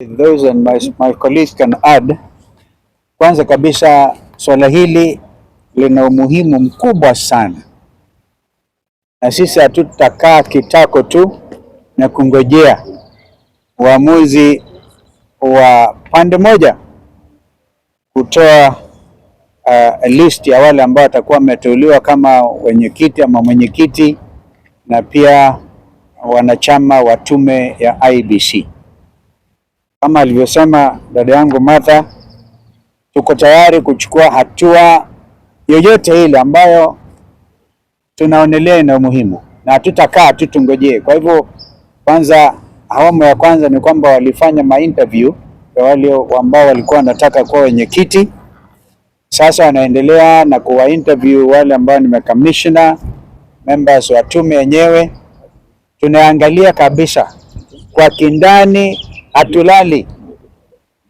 Those and my colleagues can add. Kwanza kabisa swala hili lina umuhimu mkubwa sana, na sisi hatutakaa kitako tu na kungojea uamuzi wa pande moja kutoa list ya wale ambao watakuwa wameteuliwa kama wenyekiti ama mwenyekiti na pia wanachama wa tume ya IEBC. Kama alivyosema dada yangu Martha, tuko tayari kuchukua hatua yoyote ile ambayo tunaonelea ina umuhimu, na hatutakaa tu tungojee. Kwa hivyo kwanza, awamu ya kwanza ni kwamba walifanya ma-interview ya wale ambao walikuwa wanataka kuwa wenyekiti. Sasa wanaendelea na kuwa interview wale ambao ni commissioner, members wa tume yenyewe. Tunaangalia kabisa kwa kindani, hatulali.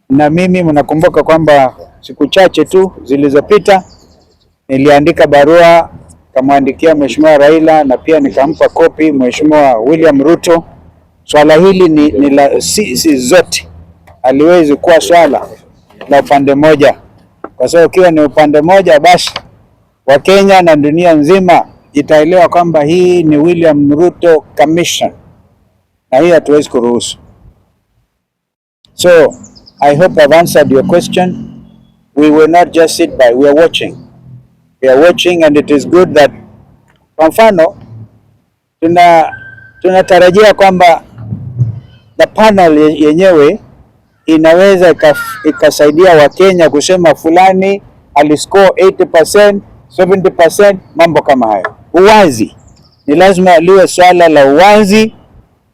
Na mimi mnakumbuka kwamba siku chache tu zilizopita niliandika barua kamwandikia Mheshimiwa Raila na pia nikampa kopi Mheshimiwa William Ruto. Swala hili ni la sisi zote, haliwezi kuwa swala la upande moja, kwa sababu ikiwa ni upande moja basi Wakenya na dunia nzima itaelewa kwamba hii ni William Ruto Commission, na hii hatuwezi kuruhusu. So I hope I've answered your question. We will not just sit by, we are watching. We are watching, and it is good that, kwa mfano, tunatarajia kwamba the panel yenyewe inaweza ikasaidia Wakenya kusema fulani aliscore 80%, 70%, mambo kama hayo. Uwazi ni lazima liwe swala la uwazi,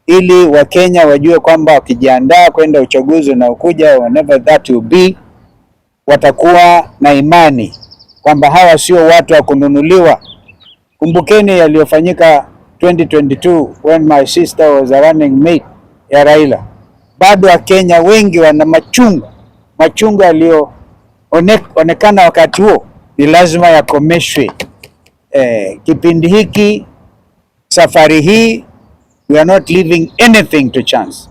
ili Wakenya wajue kwamba wakijiandaa kwenda uchaguzi na ukuja, whenever that will be, watakuwa na imani kwamba hawa sio watu wa kununuliwa. Kumbukeni yaliyofanyika 2022 when my sister was a running mate ya Raila. Bado Wakenya wengi wana machungu yaliyoonekana wakati huo, ni lazima yakomeshwe. Kipindi hiki, safari hii, we are not leaving anything to chance.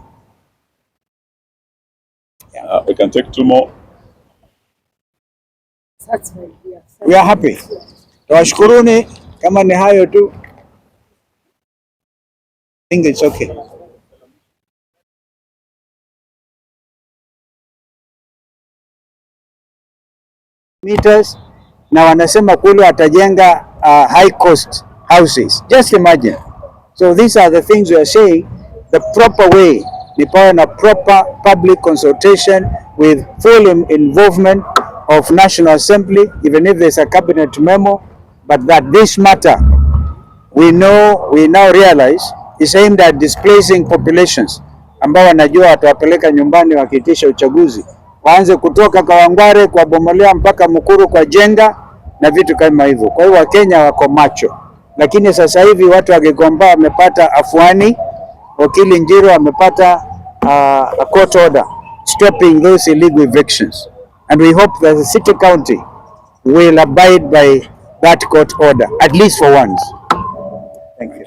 We can take two more. We are happy. Tawashukuruni, kama ni hayo tu. I think it's okay. Meters, na wanasema kule watajenga high cost houses. Just imagine. So these are the things we are saying. The proper way ni pawe na proper public consultation with full involvement of National Assembly, even if there's a cabinet memo, but that this matter we now realize is aimed at displacing populations ambao wanajua watawapeleka nyumbani wakiitisha uchaguzi, waanze kutoka Kawangware kwa Bomolea mpaka Mukuru kwa Jenga na vitu kama hivyo. Kwa hiyo Wakenya wako macho, lakini sasa hivi watu wa Gikomba wamepata afuani, wakili Njiro wamepata a court order stopping those illegal evictions, and we hope that the city county will abide by that court order, at least for once. Thank you.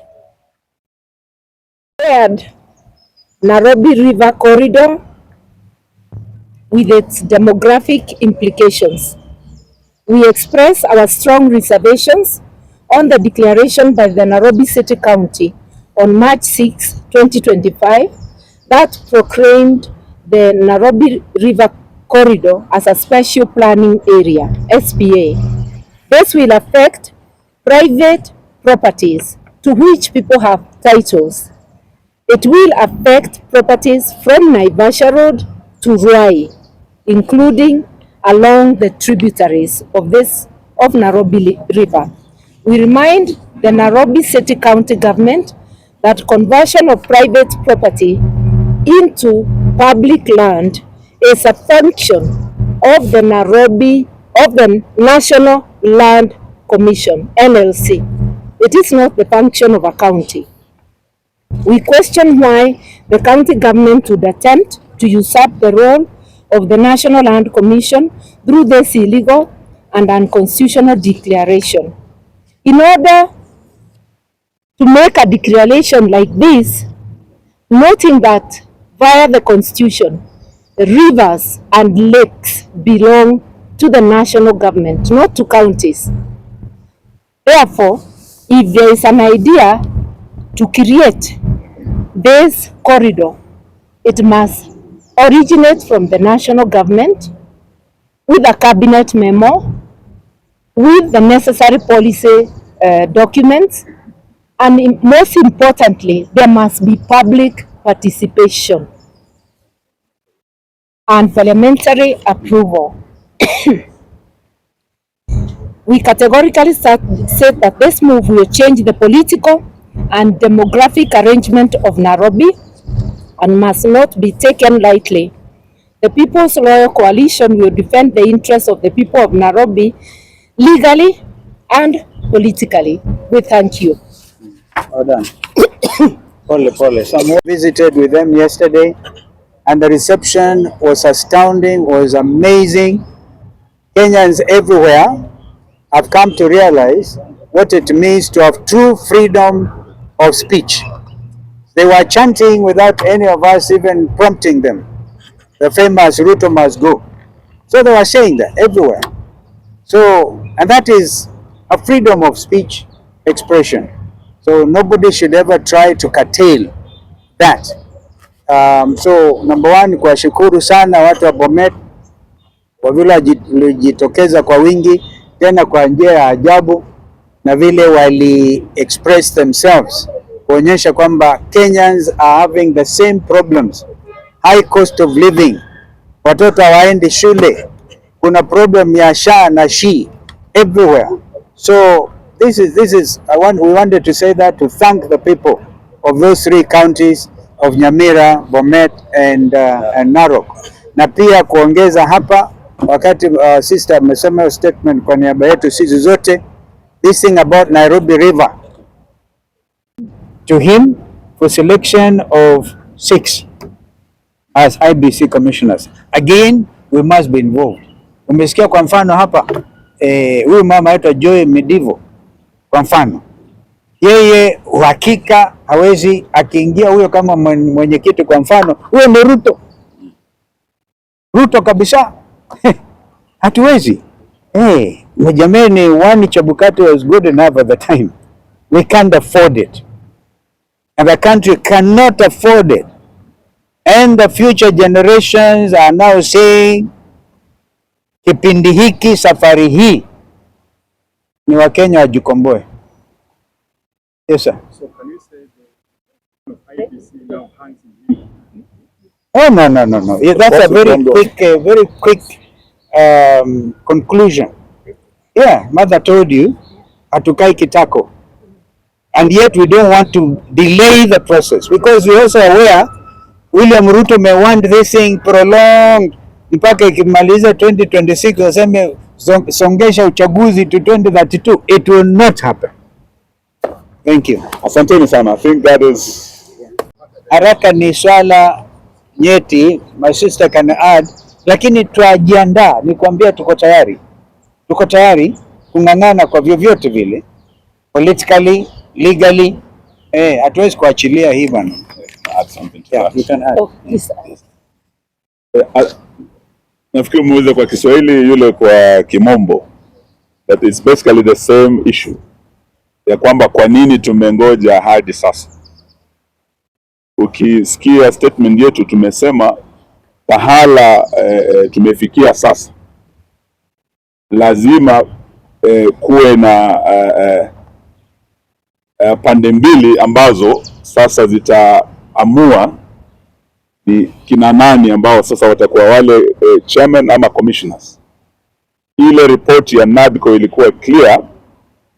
Third, Nairobi River Corridor with its demographic implications. We express our strong reservations on the declaration by the Nairobi City County on March 6, 2025 that proclaimed the Nairobi River Corridor as a special planning area, SPA. This will affect private properties to which people have titles. It will affect properties from Naivasha Road to Ruai, including along the tributaries of Nairobi River. We remind the Nairobi City County government that conversion of private property into public land is a function of the National Land Commission, NLC. It is not the function of a county. We question why the county government would attempt to usurp the role of the National Land Commission through this illegal and unconstitutional declaration. In order to make a declaration like this, noting that via the Constitution, rivers and lakes belong to the national government, not to counties. Therefore, if there is an idea to create this corridor, it must originate from the national government with a cabinet memo, with the necessary policy documents, and most importantly, there must be public participation and parliamentary approval. We categorically said that this move will change the political and demographic arrangement of Nairobi and must not be taken lightly. The People's Loyal Coalition will defend the interests of the people of Nairobi legally and politically. We thank you. Well done. Pole. Someone visited with them yesterday and the reception was astounding, was amazing. Kenyans everywhere have come to realize what it means to have true freedom of speech. They were chanting without any of us even prompting them. The famous Ruto must go. So they were saying that everywhere. So, and that is a freedom of speech expression. So nobody should ever try to curtail that. So number one, kuwashukuru sana watu wa Bomet kwa vile walijitokeza kwa wingi tena kwa njia ya ajabu na vile wali express themselves kuonyesha kwamba Kenyans are having the same problems. High cost of living, watoto hawaendi shule, kuna problem ya SHA na SHI everywhere. So this is we wanted to say that to thank the people of those three counties of Nyamira, Bomet and Narok. Na pia kuongeza hapa wakati sister amesema statement kwa niaba yetu sisi zote, this thing about Nairobi River to him for selection of 6 as IBC commissioners. Again, we must be involved. Umesikia kwa mfano hapa huyu mama yetu Joy Medivo kwa mfano, yeye uhakika hawezi akiingia huyo kama mwenyekiti kwa mfano, huyo ni Ruto kabisa. Hatuwezi. Jamani, one Chebukati was good enough at the time. We can't afford it. And the country cannot afford it. And the future generations are now saying, kipindi hiki, safari hii, ni Wakenya wajikomboe. Yes, sir. So can you say the IBC now hangs in him? Oh, no. That's a very quick conclusion. Yeah, mother told you, hatukai kitako. And yet we don't want to delay the process because we're also aware William Ruto may want this thing prolonged mpaka ikimaliza 2026 waseme songesha uchaguzi to 2032. It will not happen. Thank you. Asanteni sana. I think that is... Haraka ni swala nyeti, my sister can add, lakini tuajiandaa, nikwambia tuko tayari kung'ang'ana kwa vyovyote vile, politically, legally, hatuwezi kuachilia hii bana. Yeah, you can add. Nafikiri muulize kwa Kiswahili yule kwa Kimombo, that is basically the same issue ya kwamba kwa nini tumengoja hadi sasa. Ukisikia statement yetu tumesema pahala tumefikia sasa lazima kuwe na pande mbili ambazo sasa zitaamua ni kina nani ambao sasa watakuwa wale chairman ama commissioners. Ile report ya NADCO ilikuwa clear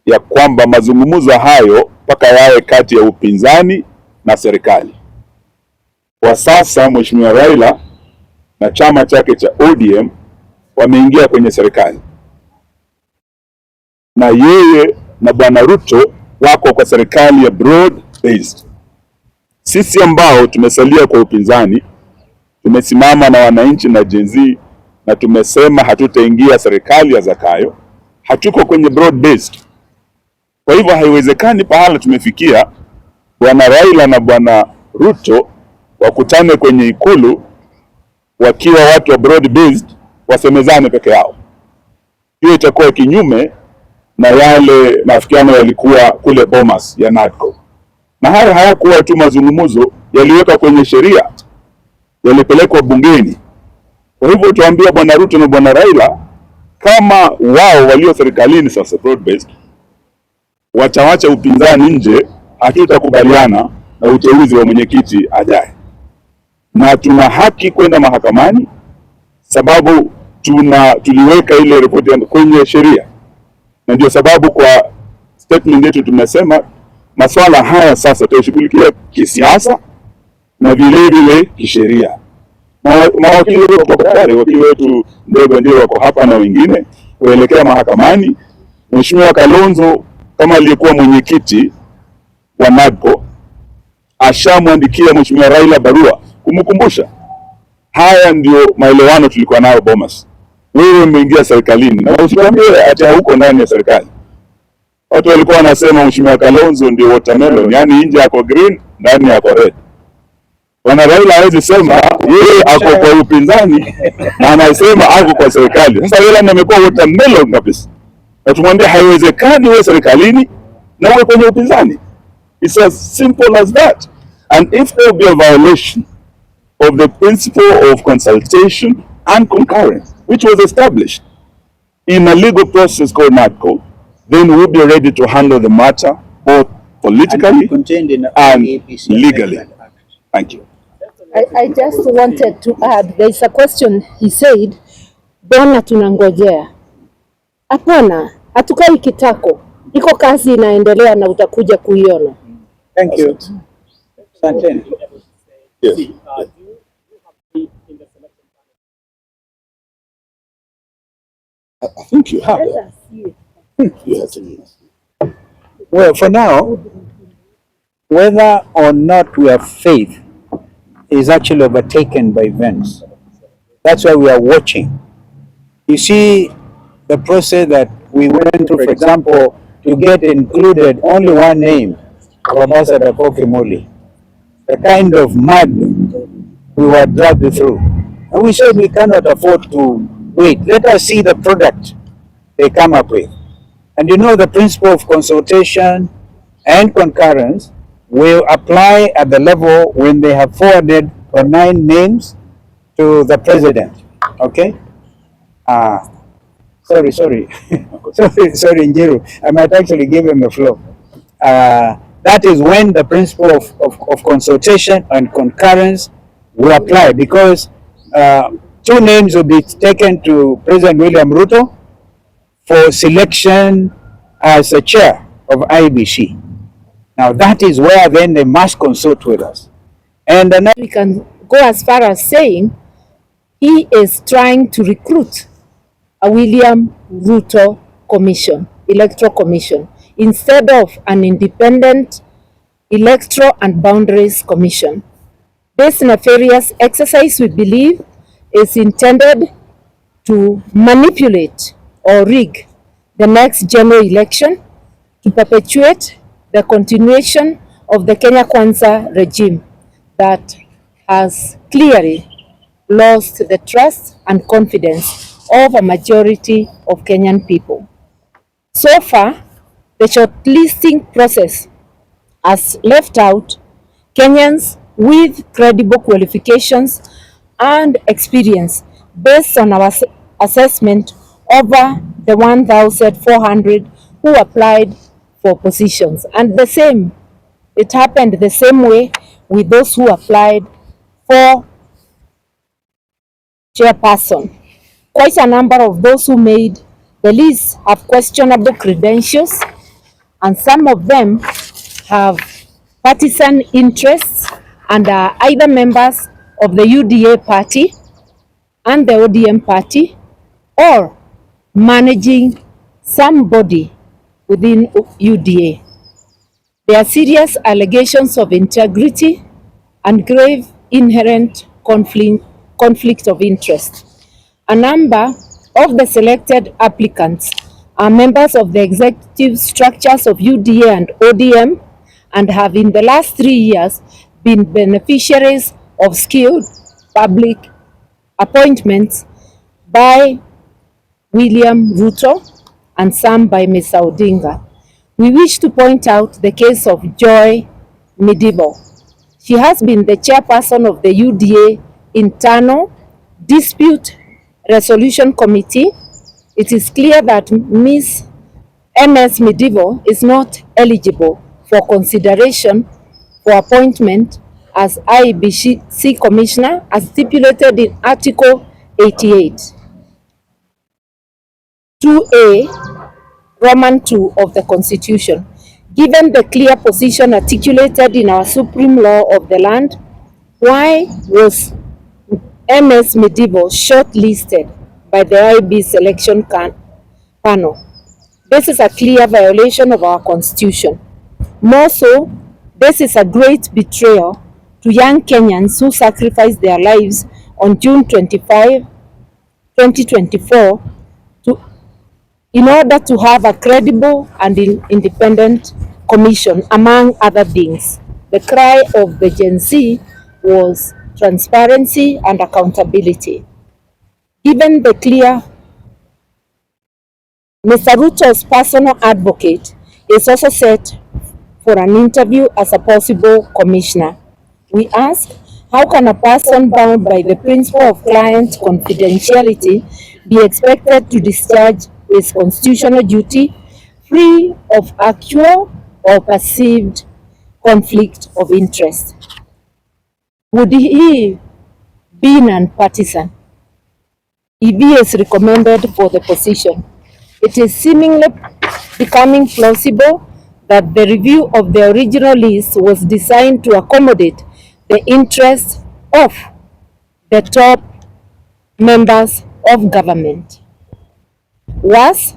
ya kwamba mazungumzo hayo mpaka yawe kati ya upinzani na serikali. Kwa sasa Mheshimiwa Raila na chama chake cha ODM wameingia kwenye serikali, na yeye na Bwana Ruto wako kwa serikali ya broad based. Sisi ambao tumesalia kwa upinzani tumesimama na wananchi na Gen Z na tumesema hatutaingia serikali ya Zakayo, hatuko kwenye broad based. Kwa hivyo haiwezekani pahala tumefikia Bwana Raila na Bwana Ruto wakutane kwenye ikulu wakiwa watu wa broad based wasemezane peke yao. Hiyo itakuwa kinyume na yale maafikiano yalikuwa kule Bomas ya NADCO. Na haya hayakuwa tu mazungumzo, yaliweka kwenye sheria, yalipelekwa bungeni. Kwa hivyo tuambia Bwana Ruto na Bwana Raila, kama wao walio serikalini sasa broad based watawacha upinzani nje, hatutakubaliana na uteuzi wa mwenyekiti ajaye, na tuna haki kwenda mahakamani sababu tuliweka ile ripoti kwenye sheria, na ndio sababu kwa statement yetu tumesema masuala haya sasa tutashughulikia kisiasa na vile vile kisheria. Mawakili wetu wako tayari, wakili wetu ndio wako hapa na wengine kuelekea mahakamani. Mheshimiwa Kalonzo kama aliyekuwa mwenyekiti wa NADCO ashamwandikia Mheshimiwa Raila barua kumkumbusha haya ndio maelewano tulikuwa nayo Bomas. Wewe umeingia serikalini na usituambie ati huko ndani ya serikali. Watu walikuwa wanasema Mheshimiwa Kalonzo ndio watermelon, yani nje yako green, ndani yako red. Bwana Raila hawezi sema yeye ako kwa upinzani na anasema ako kwa serikali. Sasa Raila ndiye amekuwa watermelon kabisa. Na tumwambia haiwezekani wewe serikalini na wewe kwenye upinzani. It's as simple as that. And if there will be a violation of the principle of consultation and concurrence, which was established in a legal process called NADCO, then we'll be ready to handle the matter both politically and legally. Thank you. I just wanted to add, there is a question he said, mbona tunangojea? Hapana, hatukai kitako. Iko kazi inaendelea na utakuja kuiona. Thank you. Asante. Yes. I think you have it. Well, for now, whether or not we have faith is actually overtaken by events. That's why we are watching. You see, the process that we went through, for example, to get included only one name of Ambassador Kokimoli, the kind of mud we were dragged through. And we said we cannot afford to wait. Let us see the product they come up with. And you know, the principle of consultation and concurrence will apply at the level when they have forwarded the 9 names to the president. Okay? Sorry, sorry, Njiru. I might actually give him the floor. That is when the principle of consultation and concurrence will apply, because 2 names will be taken to President William Ruto for selection as a chair of IBC. Now that is where then they must consult with us. And we can go as far as saying he is trying to recruit a William Ruto commission, electoral commission, instead of an independent electoral and boundaries commission. This nefarious exercise, we believe, is intended to manipulate or rig the next general election to perpetuate the continuation of the Kenya Kwanza regime that has clearly lost the trust and confidence of a majority of Kenyan people. So far, the shortlisting process has left out Kenyans with credible qualifications and experience based on our assessment over the 1,400 who applied for positions. And it happened the same way with those who applied for chairperson. Quite a number of those who made the list have questionable credentials, and some of them have partisan interests and are either members of the UDA party and the ODM party, or managing somebody within UDA. There are serious allegations of integrity and grave inherent conflict of interest. A number of the selected applicants are members of the executive structures of UDA and ODM and have in the last 3 years been beneficiaries of skilled public appointments by William Ruto and some by Mr. Odinga. We wish to point out the case of Joy Midivo. She has been the chairperson of the UDA Internal Dispute Resolution Committee. It is clear that Ms. MS Midivo is not eligible for consideration for appointment as IEBC Commissioner as stipulated in Article 88, 2A, Roman 2 of the Constitution. Given the clear position articulated in our supreme law of the land, why was MS Midivo shortlisted by the IEBC selection panel? This is a clear violation of our constitution. More so, this is a great betrayal to young Kenyans who sacrificed their lives on June 25, 2024 in order to have a credible and independent commission, among other things. The cry of the Gen Z was transparency and accountability. Given the clear, Mr. Ruto's personal advocate is also set for an interview as a possible commissioner. We ask, how can a person bound by the principle of client confidentiality be expected to discharge his constitutional duty free of actual or perceived conflict of interest? Would he be non-partisan if he is recommended for the position? It is seemingly becoming plausible that the review of the original list was designed to accommodate the interests of the top members of government. Worse,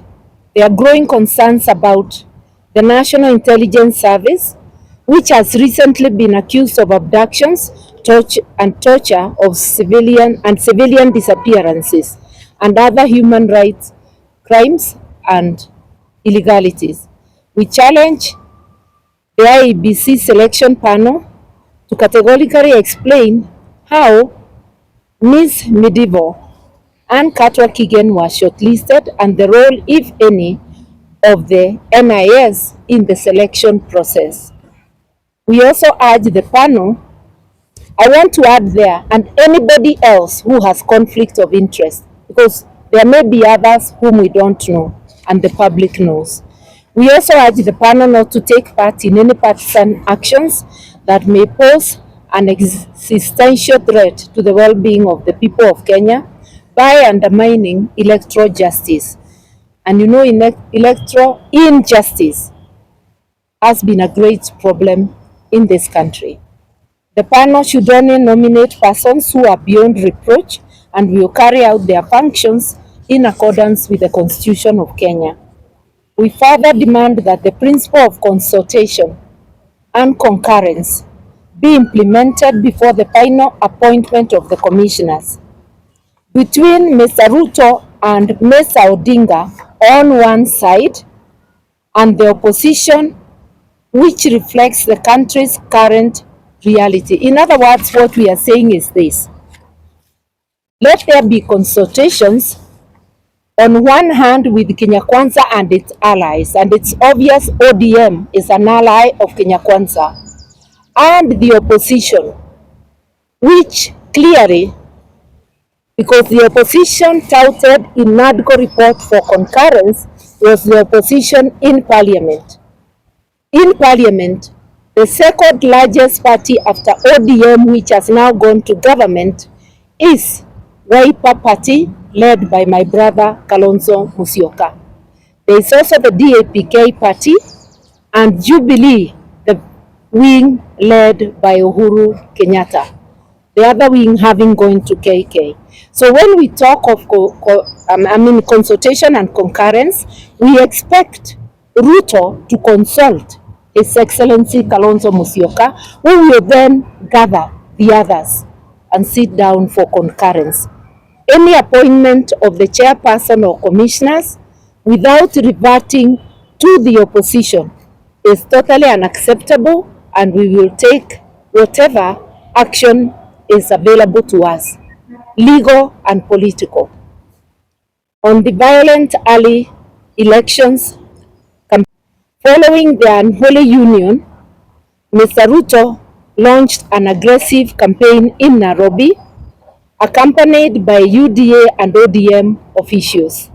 there are growing concerns about the National Intelligence Service, which has recently been accused of abductions, torture of civilian disappearances, and other human rights crimes and illegalities. We challenge the IEBC selection panel to categorically explain how Ms. Midivo and Katwa Kigen were shortlisted and the role, if any, of the NIS in the selection process. We also urge the panel, I want to add there, and anybody else who has conflict of interest, because there may be others whom we don't know and the public knows. We also urge the panel not to take part in any partisan actions that may pose an existential threat to the well-being of the people of Kenya by undermining electoral justice. And you know, electoral injustice has been a great problem in this country. The panel should only nominate persons who are beyond reproach and will carry out their functions in accordance with the Constitution of Kenya. We further demand that the principle of consultation and concurrence be implemented before the final appointment of the commissioners. Between Mr. Ruto and Mr. Odinga on one side and the opposition, which reflects the country's current reality. In other words, what we are saying is this: let there be consultations on one hand with Kenya Kwanza and its allies, and it's obvious ODM is an ally of Kenya Kwanza, and the opposition, which clearly, because the opposition touted in NADCO report for concurrence, was the opposition in parliament. In parliament, the second largest party after ODM, which has now gone to government, is Wiper Party, led by my brother Kalonzo Musyoka. There is also the DAPK Party and Jubilee, the wing led by Uhuru Kenyatta. The other wing having gone to KK. So when we talk of consultation and concurrence, we expect Ruto to consult His Excellency Kalonzo Musyoka, who will then gather the others and sit down for concurrence. Any appointment of the chairperson or commissioners without reverting to the opposition is totally unacceptable, and we will take whatever action is available to us. legal and political. On the violent early elections following the unholy union, Mr. Ruto launched an aggressive campaign in Nairobi, accompanied by UDA and ODM officials.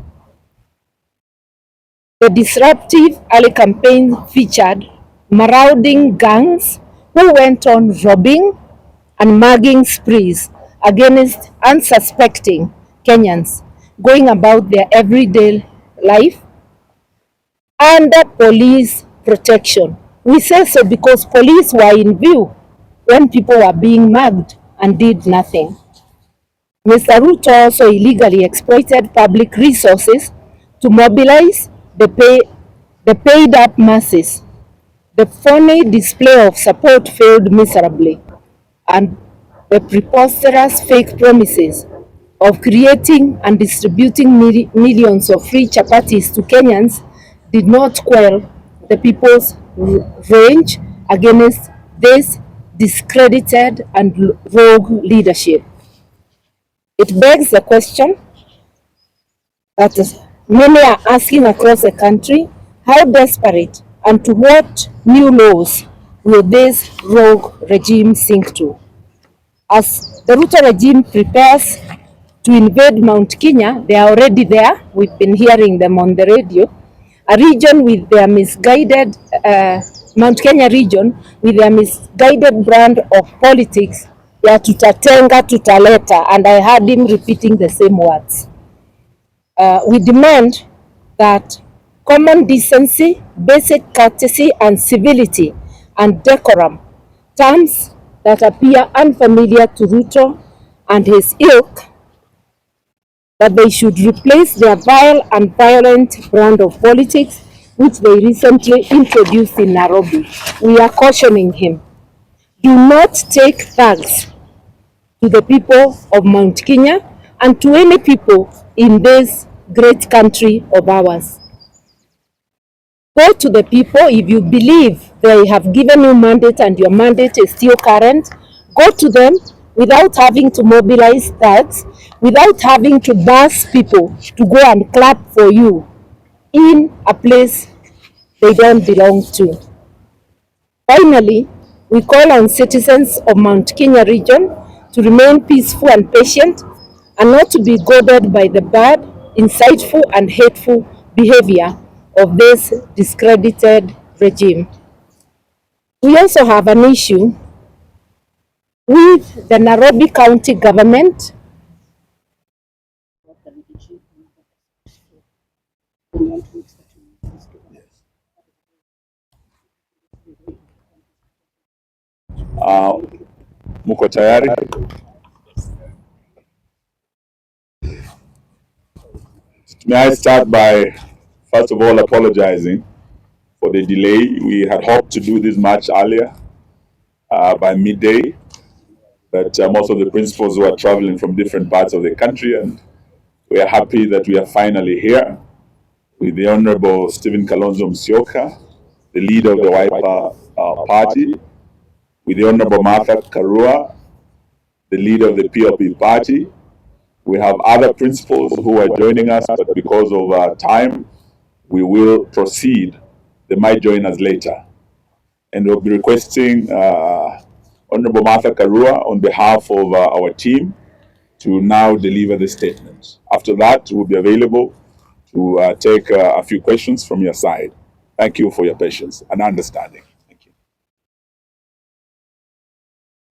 The disruptive early campaign featured marauding gangs who went on robbing and mugging sprees against unsuspecting Kenyans going about their everyday life under police protection. We say so because police were in view when people were being mugged and did nothing. Mr. Ruto also illegally exploited public resources to mobilize the paid up masses. The phony display of support failed miserably, and the preposterous fake promises of creating and distributing millions of free chapatis to Kenyans did not quell the people's rage against this discredited and rogue leadership. It begs the question that many are asking across the country: how desperate and to what new laws will this rogue regime sink to? As the Ruto regime prepares to invade Mount Kenya, they are already there. We've been hearing them on the radio. A region with their misguided, Mount Kenya region with their misguided brand of politics, ya tutatenga, tutaleta, and I heard him repeating the same words. We demand that common decency, basic courtesy and civility and decorum, terms that appear unfamiliar to Ruto and his ilk, that they should replace their vile and violent brand of politics which they recently introduced in Nairobi. We are cautioning him. Do not take thugs to the people of Mount Kenya and to any people in this great country of ours. Go to the people if you believe they have given you mandate and your mandate is still current. Go to them without having to mobilize thugs, without having to bus people to go and clap for you in a place they don't belong to. Finally, we call on citizens of Mount Kenya region to remain peaceful and patient and not to be goaded by the bad, insightful and hateful behavior of this discredited regime. We also have an issue with the Nairobi County government Muko tayari? May I start by first of all apologizing for the delay. We had hoped to do this much earlier, by midday, but most of the principals were traveling from different parts of the country, and we are happy that we are finally here with the Honorable Stephen Kalonzo Musyoka, the leader of the Wiper Party, with the Honorable Martha Karua, the leader of the PLP Party. We have other principals who are joining us, but because of time, we will proceed. They might join us later. And we'll be requesting Honorable Martha Karua on behalf of our team to now deliver the statement. After that, we'll be available to take a few questions from your side. Thank you for your patience and understanding.